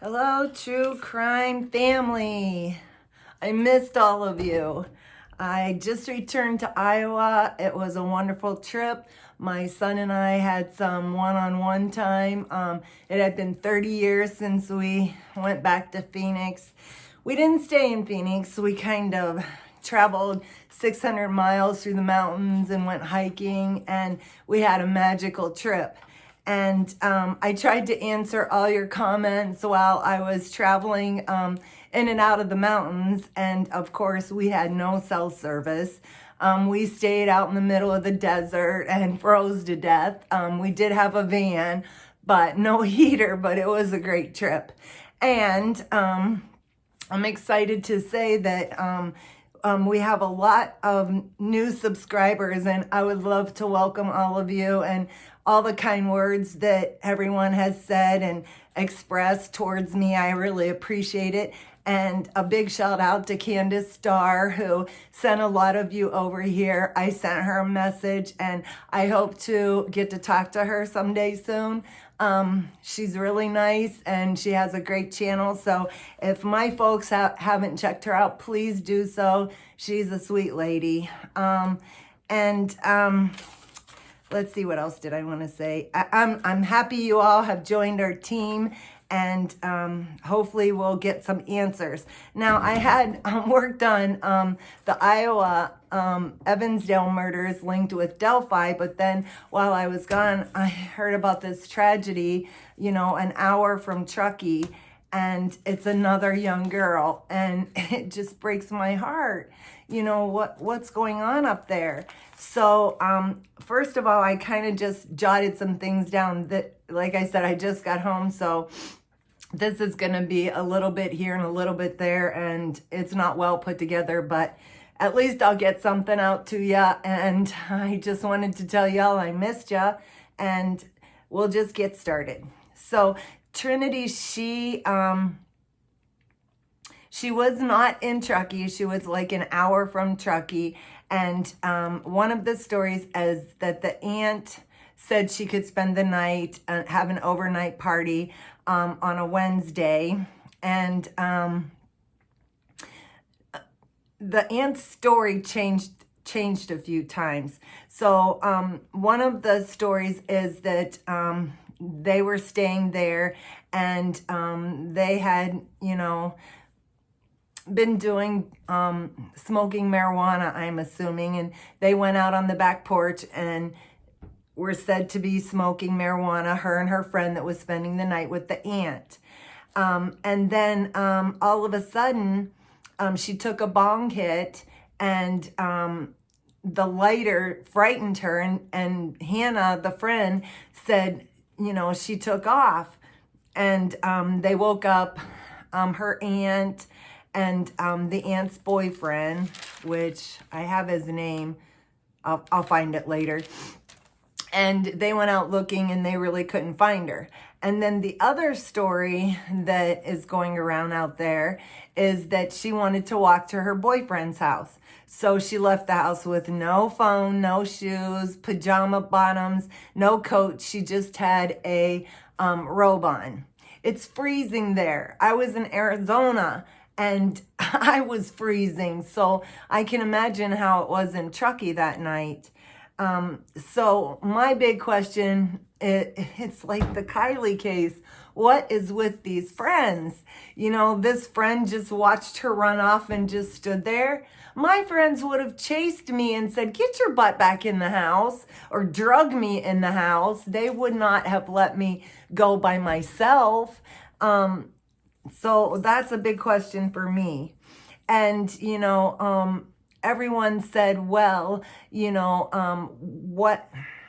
Hello, true crime family. I missed all of you. I just returned to Iowa. It was a wonderful trip. My son and I had some one-on-one time. It had been 30 years since we went back to Phoenix. We didn't stay in Phoenix. We kind of traveled 600 miles through the mountains and went hiking, and we had a magical trip. And I tried to answer all your comments while I was traveling in and out of the mountains. And of course, we had no cell service. We stayed out in the middle of the desert and froze to death. We did have a van, but no heater, but it was a great trip. And I'm excited to say that we have a lot of new subscribers, and I would love to welcome all of you and all the kind words that everyone has said and expressed towards me. I really appreciate it. And a big shout out to Candace Starr, who sent a lot of you over here. I sent her a message, and I hope to get to talk to her someday soon. She's really nice, and she has a great channel. So if my folks haven't checked her out, please do so. She's a sweet lady. Let's see, what else did I want to say? I'm happy you all have joined our team, and hopefully we'll get some answers. Now, I had worked on the Iowa Evansdale murders linked with Delphi, but then while I was gone, I heard about this tragedy, an hour from Truckee, and it's another young girl, and it just breaks my heart. What's going on up there? So first of all, I kind of just jotted some things down that, like I said, I just got home, so this is going to be a little bit here and a little bit there, and it's not well put together, but at least I'll get something out to you. And I just wanted to tell y'all I missed you, and we'll just get started. So Trinity, she was not in Truckee. She was like an hour from Truckee. And one of the stories is that the aunt said she could spend the night and have an overnight party on a Wednesday. And the aunt's story changed a few times. So one of the stories is that they were staying there, and they had, been doing smoking marijuana, I'm assuming, and they went out on the back porch and were said to be smoking marijuana, her and her friend that was spending the night with the aunt. And then all of a sudden, she took a bong hit, and the lighter frightened her, and Hannah, the friend, said, she took off. And they woke up her aunt and the aunt's boyfriend, which I have his name. I'll find it later. And they went out looking, and they really couldn't find her. And then the other story that is going around out there is that she wanted to walk to her boyfriend's house. So she left the house with no phone, no shoes, pajama bottoms, no coat. She just had a robe on. It's freezing there. I was in Arizona, and I was freezing. So I can imagine how it was in Truckee that night. So my big question, it's like the Kylie case. What is with these friends? This friend just watched her run off and just stood there. My friends would have chased me and said, "Get your butt back in the house," or drug me in the house. They would not have let me go by myself. So that's a big question for me. And, everyone said, well,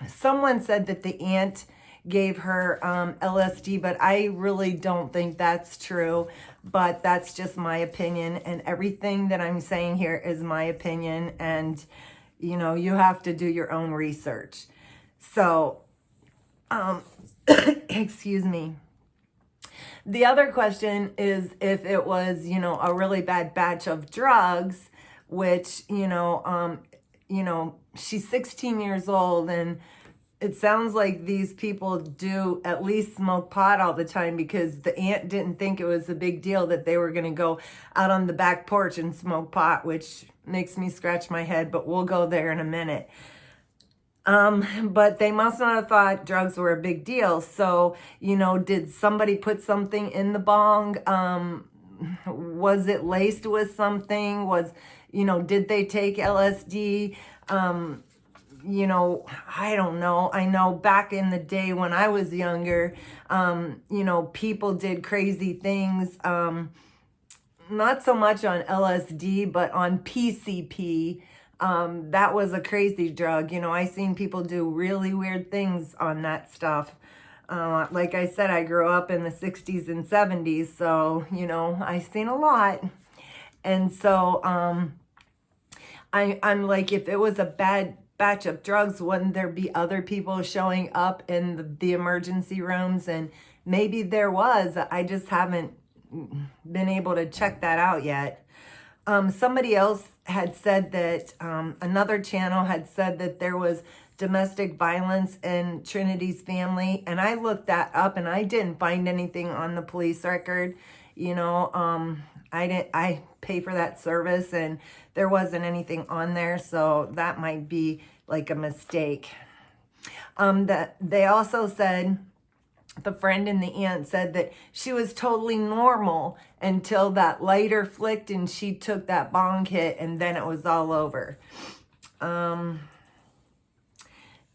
someone said that the aunt gave her LSD, but I really don't think that's true. But that's just my opinion, and everything that I'm saying here is my opinion, and you have to do your own research. So excuse me. The other question is if it was, a really bad batch of drugs, which, she's 16 years old, and it sounds like these people do at least smoke pot all the time, because the aunt didn't think it was a big deal that they were going to go out on the back porch and smoke pot, which makes me scratch my head, but we'll go there in a minute. But they must not have thought drugs were a big deal. So, did somebody put something in the bong? Was it laced with something? Did they take LSD? I don't know. I know back in the day when I was younger, people did crazy things. Not so much on LSD, but on PCP. That was a crazy drug. I seen people do really weird things on that stuff. Like I said, I grew up in the 60s and 70s, so, I've seen a lot. And so I'm like, if it was a bad batch of drugs, wouldn't there be other people showing up in the emergency rooms? And maybe there was. I just haven't been able to check that out yet. Somebody else had said that, another channel had said that there was domestic violence in Trinity's family. And I looked that up and I didn't find anything on the police record. I pay for that service and there wasn't anything on there. So that might be like a mistake. That they also said, the friend and the aunt said that she was totally normal until that lighter flicked and she took that bong hit, and then it was all over.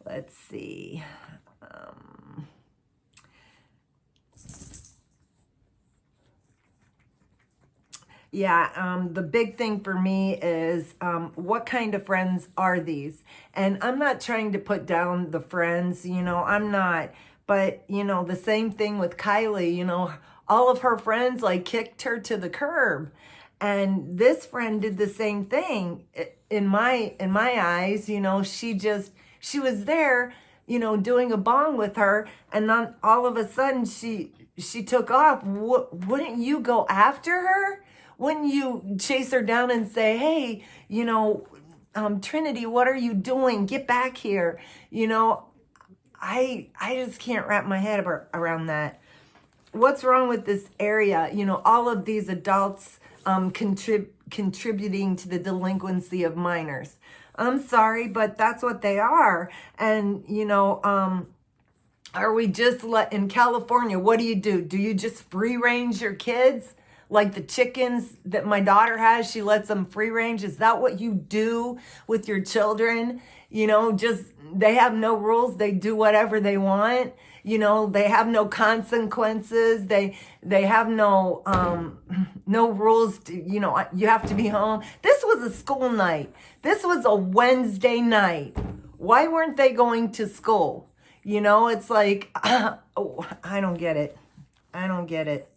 Let's see. The big thing for me is what kind of friends are these? And I'm not trying to put down the friends, I'm not. But, the same thing with Kylie, all of her friends kicked her to the curb. And this friend did the same thing. In my eyes, she was there, doing a bong with her. And then all of a sudden she took off. Wouldn't you go after her? Wouldn't you chase her down and say, hey, Trinity, what are you doing? Get back here. I just can't wrap my head around that. What's wrong with this area? All of these adults contributing to the delinquency of minors. I'm sorry, but that's what they are. And, are we just in California, what do? Do you just free range your kids? Like the chickens that my daughter has, she lets them free range. Is that what you do with your children? They have no rules. They do whatever they want. They have no consequences. They have no rules. You have to be home. This was a school night. This was a Wednesday night. Why weren't they going to school? It's like, I don't get it. I don't get it.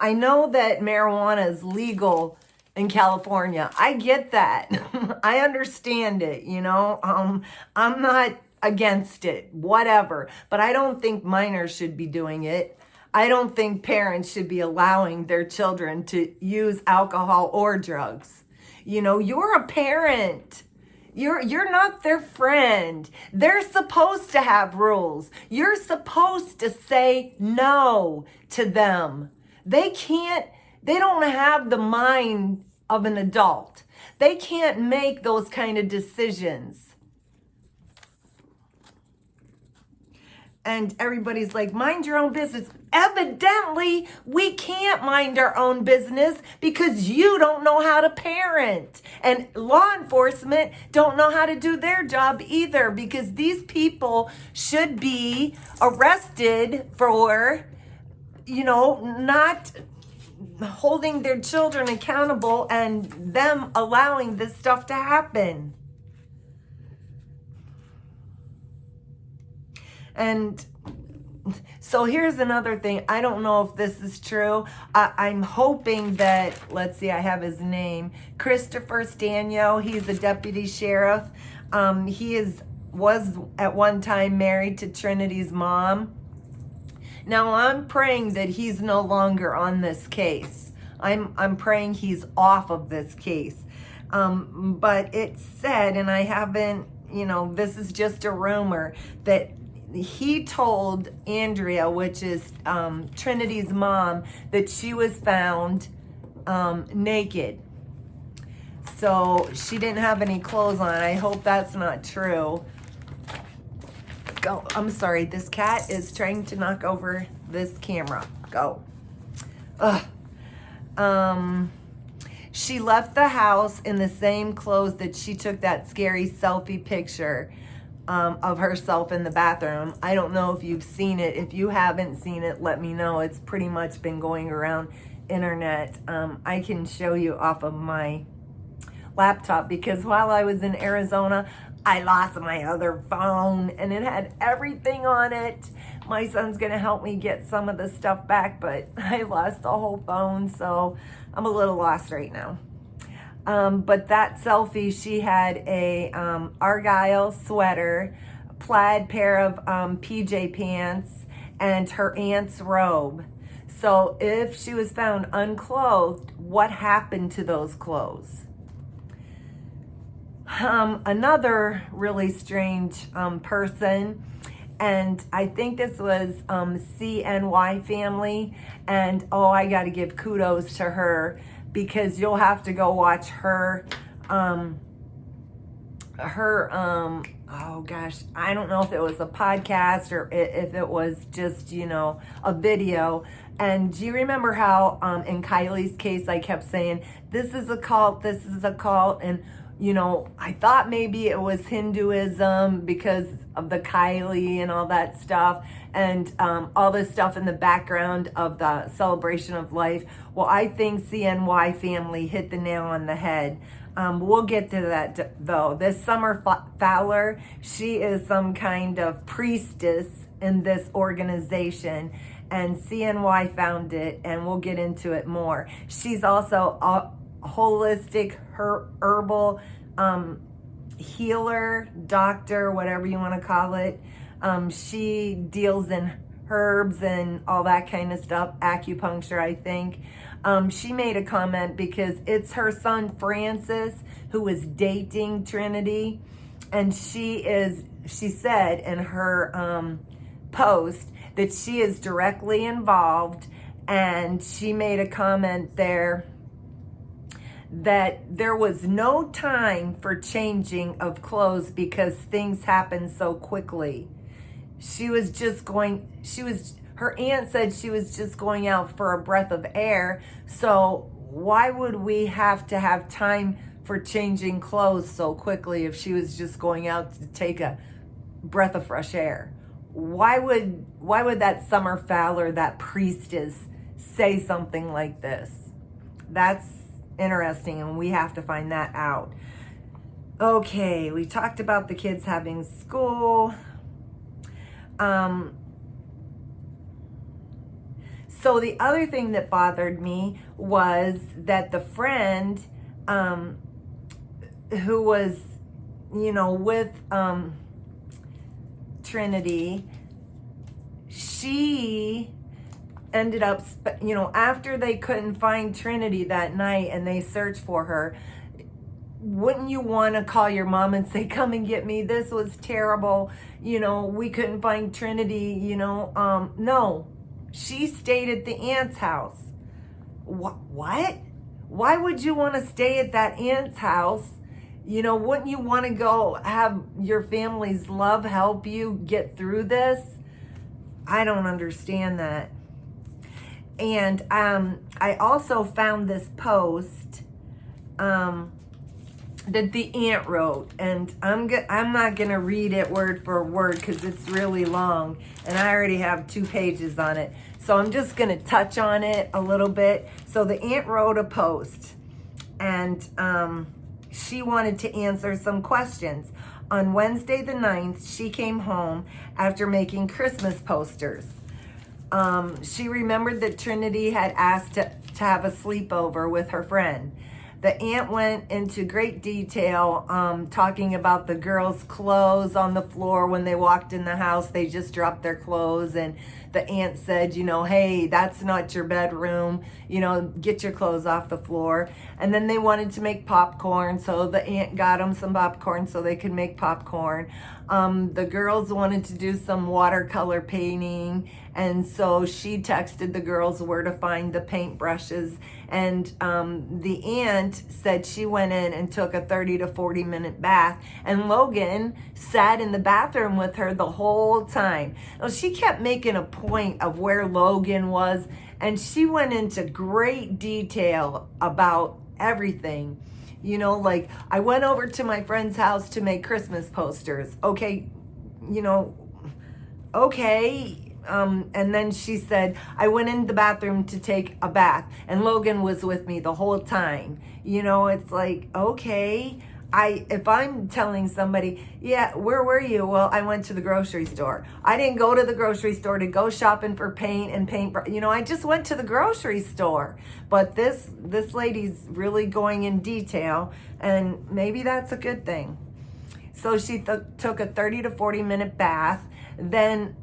I know that marijuana is legal in California. I get that. I understand it, I'm not against it, whatever. But I don't think minors should be doing it. I don't think parents should be allowing their children to use alcohol or drugs. You're a parent. You're not their friend. They're supposed to have rules. You're supposed to say no to them. They don't have the mind of an adult. They can't make those kind of decisions. And everybody's like, mind your own business. Evidently, we can't mind our own business because you don't know how to parent. And law enforcement don't know how to do their job either, because these people should be arrested for, not holding their children accountable and them allowing this stuff to happen. And so here's another thing. I don't know if this is true. I'm hoping that, let's see, I have his name, Christopher Stanio. He's a deputy sheriff. He was at one time married to Trinity's mom. Now I'm praying that he's no longer on this case. I'm praying he's off of this case, But it said, and I haven't, this is just a rumor, that he told Andrea, which is Trinity's mom, that she was found naked. So she didn't have any clothes on. I hope that's not true. Go. I'm sorry. This cat is trying to knock over this camera. Go. Ugh. She left the house in the same clothes that she took that scary selfie picture of herself in the bathroom. I don't know if you've seen it. If you haven't seen it, let me know. It's pretty much been going around internet. I can show you off of my laptop, because while I was in Arizona, I lost my other phone and it had everything on it. My son's gonna help me get some of the stuff back, but I lost the whole phone, so I'm a little lost right now. But that selfie, she had a Argyle sweater, a plaid pair of PJ pants, and her aunt's robe. So if she was found unclothed, what happened to those clothes? Another really strange person, and I think this was CNY family, and I got to give kudos to her, because you'll have to go watch her oh gosh, I don't know if it was a podcast or if it was just, a video. And do you remember how in Kylie's case I kept saying, this is a cult, this is a cult, and I thought maybe it was Hinduism because of the Kylie and all that stuff, and all this stuff in the background of the celebration of life. Well, I think CNY family hit the nail on the head. We'll get to that though. This Summer Fowler, she is some kind of priestess in this organization, and CNY found it, and we'll get into it more. She's also holistic herbal healer, doctor, whatever you want to call it. She deals in herbs and all that kind of stuff, acupuncture, I think. She made a comment because it's her son Francis who is dating Trinity, and she said in her post that she is directly involved, and she made a comment there that there was no time for changing of clothes because things happen so quickly. Her aunt said she was just going out for a breath of air. So why would we have to have time for changing clothes so quickly if she was just going out to take a breath of fresh air? Why would that Summer Fowler, that priestess, say something like this? That's interesting, and we have to find that out. Okay, we talked about the kids having school. So the other thing that bothered me was that the friend who was, with Trinity, she ended up, after they couldn't find Trinity that night and they searched for her, wouldn't you want to call your mom and say, come and get me? This was terrible. We couldn't find Trinity, no. She stayed at the aunt's house. What? Why would you want to stay at that aunt's house? Wouldn't you want to go have your family's love help you get through this? I don't understand that. And I also found this post that the aunt wrote, and I'm not gonna read it word for word because it's really long, and I already have 2 pages on it. So I'm just gonna touch on it a little bit. So the aunt wrote a post, and she wanted to answer some questions. On Wednesday the 9th, she came home after making Christmas posters. She remembered that Trinity had asked to have a sleepover with her friend. The aunt went into great detail, talking about the girls' clothes on the floor when they walked in the house. They just dropped their clothes, and the aunt said, you know, hey, that's not your bedroom. You know, get your clothes off the floor. And then they wanted to make popcorn, so the aunt got them some popcorn so they could make popcorn. The girls wanted to do some watercolor painting, and so she texted the girls where to find the paintbrushes. And the aunt said she went in and took a 30 to 40 minute bath, and Logan sat in the bathroom with her the whole time. Now, she kept making a point of where Logan was, and she went into great detail about everything. You know, like, I went over to my friend's house to make Christmas posters. Okay, you know, okay. And then she said, I went in the bathroom to take a bath, and Logan was with me the whole time. You know, it's like, okay. If I'm telling somebody, yeah, where were you? Well, I went to the grocery store. I didn't go to the grocery store to go shopping for paint and paint. You know, I just went to the grocery store. But this lady's really going in detail, and maybe that's a good thing. So she took a 30 to 40 minute bath. Then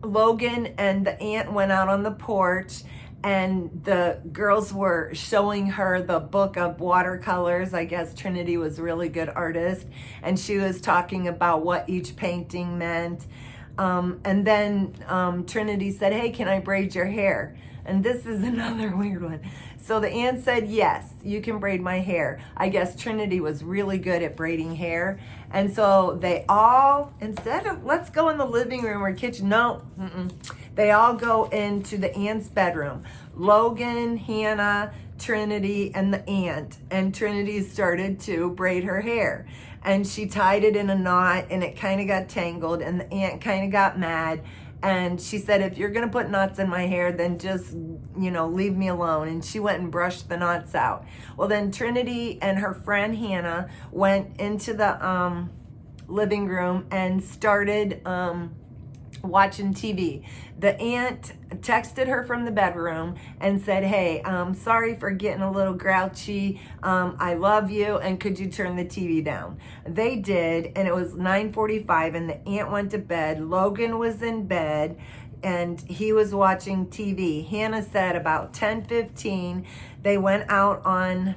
Logan and the aunt went out on the porch, and the girls were showing her the book of watercolors. I guess Trinity was a really good artist, and she was talking about what each painting meant. And then Trinity said, hey, can I braid your hair? And this is another weird one. So the aunt said, yes, you can braid my hair. I guess Trinity was really good at braiding hair. And so they all, instead of let's go in the living room or kitchen, no, they all go into the aunt's bedroom. Logan, Hannah, Trinity, and the aunt. And Trinity started to braid her hair. And she tied it in a knot, and it kind of got tangled, and the aunt kind of got mad. And she said, if you're going to put knots in my hair, then just, you know, leave me alone. And she went and brushed the knots out. Well, then Trinity and her friend Hannah went into the living room and started watching TV. The aunt texted her from the bedroom and said, hey, sorry for getting a little grouchy. I love you, and could you turn the TV down? They did, and it was 9:45, and the aunt went to bed. Logan was in bed, and he was watching TV. Hannah said about 10:15, they went out on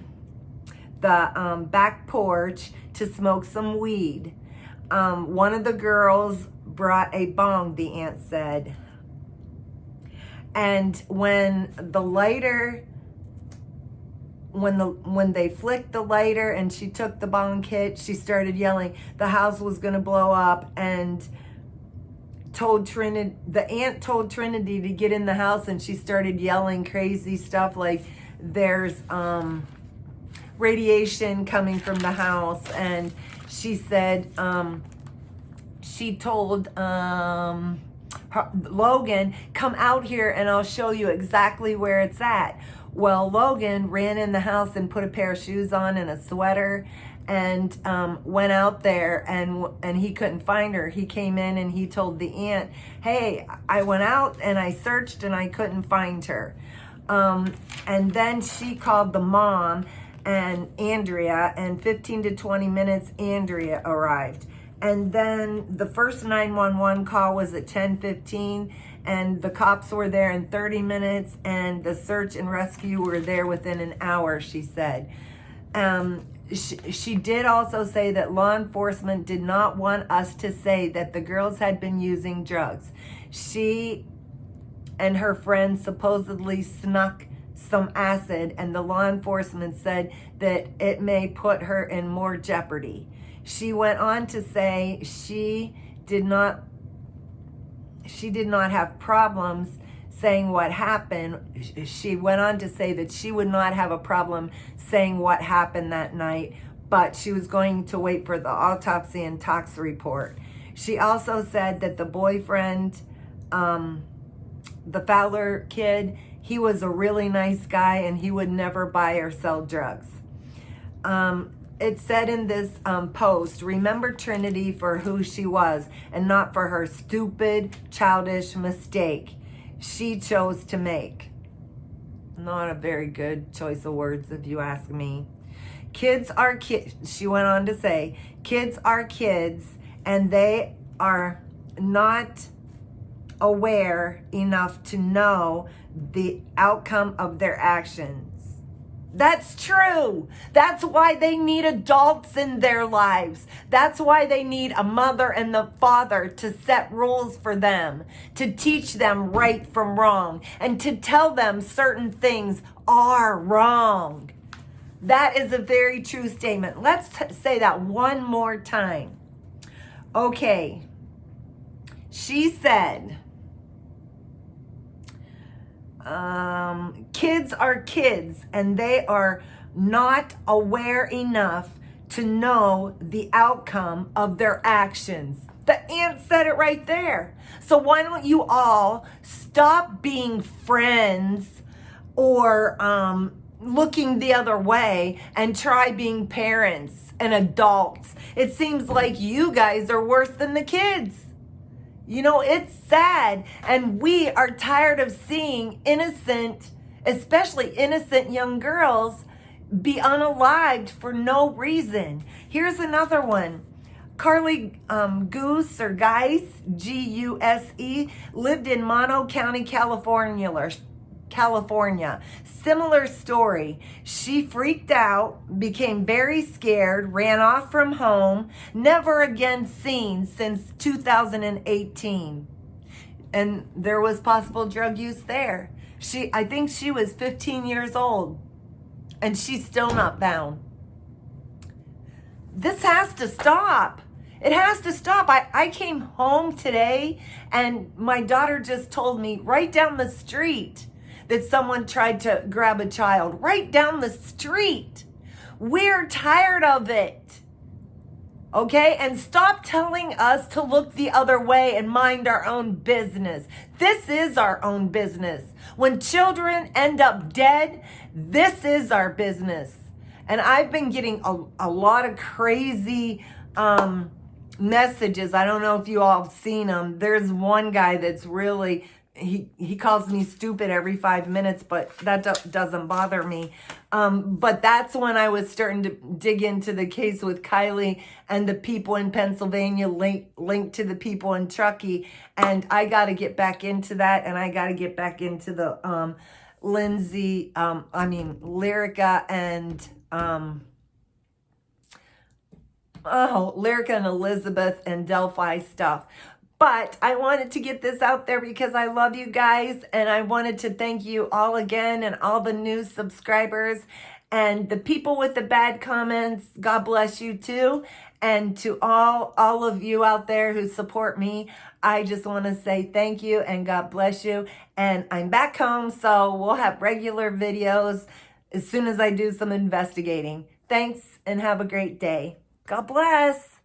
the back porch to smoke some weed. One of the girls brought a bong, the aunt said. And when they flicked the lighter and she took the bong hit, she started yelling the house was going to blow up, and the aunt told Trinity to get in the house, and she started yelling crazy stuff like there's radiation coming from the house. And she said she told Logan, come out here and I'll show you exactly where it's at. Well, Logan ran in the house and put a pair of shoes on and a sweater, and went out there, and he couldn't find her. He came in and he told the aunt, hey, I went out and I searched and I couldn't find her. And then she called the mom and Andrea, and 15 to 20 minutes Andrea arrived. And then the first 911 call was at 10:15, and the cops were there in 30 minutes, and the search and rescue were there within an hour, she said. She did also say that law enforcement did not want us to say that the girls had been using drugs. She and her friends supposedly snuck some acid, and the law enforcement said that it may put her in more jeopardy. She went on to say she did not have problems saying what happened. She went on to say that she would not have a problem saying what happened that night, but she was going to wait for the autopsy and tox report. She also said that the boyfriend, the Fowler kid, he was a really nice guy, and he would never buy or sell drugs. It said in this post, remember Trinity for who she was and not for her stupid, childish mistake she chose to make. not a very good choice of words if you ask me. Kids are kids. She went on to say, kids are kids and they are not aware enough to know the outcome of their actions. That's true. That's why they need adults in their lives. That's why they need a mother and the father to set rules for them, to teach them right from wrong, and to tell them certain things are wrong. That is a very true statement. Let's say that one more time. Okay. She said, kids are kids and they are not aware enough to know the outcome of their actions. The aunt said it right there. So why don't you all stop being friends or looking the other way and try being parents and adults? It seems like you guys are worse than the kids. You know, it's sad, and we are tired of seeing innocent, especially innocent young girls, be unalived for no reason. Here's another one. Carly Goose, or Geise, G-U-S-E, lived in Mono County, California. Similar story. She freaked out, became very scared, ran off from home, never again seen since 2018. And there was possible drug use there. I think she was 15 years old, and she's still not found. This has to stop. It has to stop. I came home today, and my daughter just told me right down the street that someone tried to grab a child right down the street. We're tired of it. Okay? And stop telling us to look the other way and mind our own business. This is our own business. When children end up dead, this is our business. And I've been getting a lot of crazy messages. I don't know if you all have seen them. There's one guy that's really... He calls me stupid every 5 minutes, but that doesn't bother me. But that's when I was starting to dig into the case with Kylie and the people in Pennsylvania linked to the people in Truckee. And I got to get back into that. And I got to get back into the Lyrica and... Lyrica and Elizabeth and Delphi stuff. But I wanted to get this out there because I love you guys, and I wanted to thank you all again and all the new subscribers and the people with the bad comments. God bless you too. And to all of you out there who support me, I just want to say thank you and God bless you. And I'm back home, so we'll have regular videos as soon as I do some investigating. Thanks and have a great day. God bless.